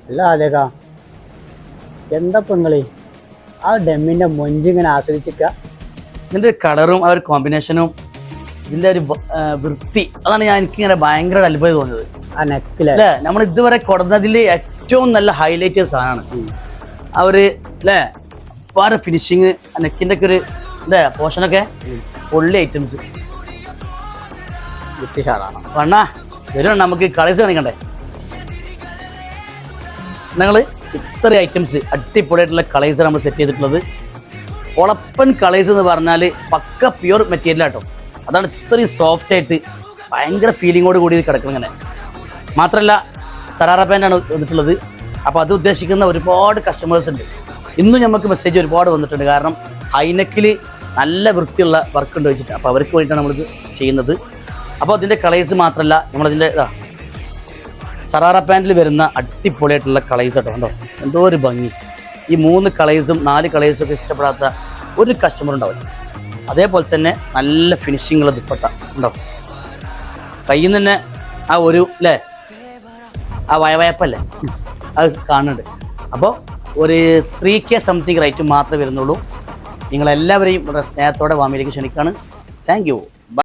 അല്ല അതേക്കാ എന്താ പെങ്ങളെ ആ ഡെമ്മിന്റെ മൊഞ്ചിങ്ങനെ ആസ്വദിച്ചിക്ക. ഇതിന്റെ കളറും ആ ഒരു കോമ്പിനേഷനും ഇതിന്റെ ഒരു വൃത്തി അതാണ് എനിക്കിങ്ങനെ ഭയങ്കര അത്ഭുതം തോന്നിയത്. ആ നെക്കിലെ അല്ലേ നമ്മൾ ഇതുവരെ കൊടുന്നതിൽ ഏറ്റവും നല്ല ഹൈലൈറ്റ് സാധനമാണ് ആ ഒരു അല്ലേ വേറെ ഫിനിഷിങ് നെക്കിന്റെ ഒക്കെ ഒരു അല്ലേ പോർഷനൊക്കെ പൊള്ളി ഐറ്റംസ് ബുദ്ധിഷാറാണ്. വണ്ണ വരും നമുക്ക് കളേഴ്സ് കാണിക്കണ്ടേ. ഞങ്ങൾ ഇത്ര ഐറ്റംസ് അടിപൊളിയായിട്ടുള്ള കളേഴ്സ് നമ്മൾ സെറ്റ് ചെയ്തിട്ടുള്ളത്. ഒളപ്പൻ കളേഴ്സ് എന്ന് പറഞ്ഞാൽ പക്ക പ്യുവർ മെറ്റീരിയൽ ആട്ടോ. അതാണ് ഇത്രയും സോഫ്റ്റ് ആയിട്ട് ഭയങ്കര ഫീലിങ്ങോട് കൂടി ഇത് കിടക്കണം. ഇങ്ങനെ മാത്രമല്ല സറാറ പാൻ്റാണ് വന്നിട്ടുള്ളത്. അപ്പോൾ അത് ഉദ്ദേശിക്കുന്ന ഒരുപാട് കസ്റ്റമേഴ്സ് ഉണ്ട്. ഇന്നും നമുക്ക് മെസ്സേജ് ഒരുപാട് വന്നിട്ടുണ്ട്. കാരണം ഹൈനെക്കിൽ നല്ല വൃത്തിയുള്ള വർക്ക് ഉണ്ട് വെച്ചിട്ട്. അപ്പോൾ അവർക്ക് വേണ്ടിയിട്ടാണ് നമ്മളിത് ചെയ്യുന്നത്. അപ്പോൾ അതിൻ്റെ കളേഴ്സ് മാത്രമല്ല നമ്മളതിൻ്റെ സറാറ പാൻറ്റിൽ വരുന്ന അടിപൊളിയായിട്ടുള്ള കളേഴ്സ് കേട്ടോ. കണ്ടോ എന്തോ ഒരു ഭംഗി. ഈ 3 കളേഴ്സും 4 കളേഴ്സും ഒക്കെ ഇഷ്ടപ്പെടാത്ത ഒരു കസ്റ്റമർ ഉണ്ടാവില്ല. അതേപോലെ തന്നെ നല്ല ഫിനിഷിങ്ങുള്ള ദുപ്പട്ട ഉണ്ടോ. കയ്യിൽ നിന്ന് തന്നെ ആ ഒരു അല്ലേ ആ വയവയപ്പല്ലേ അത് കാണുന്നുണ്ട്. അപ്പോൾ ഒരു 3K സംതിങ് റേറ്റ് മാത്രമേ വരുന്നുള്ളൂ. നിങ്ങളെല്ലാവരെയും വളരെ സ്നേഹത്തോടെ വാമിയിലേക്ക് ക്ഷണിക്കുകയാണ്. Thank you.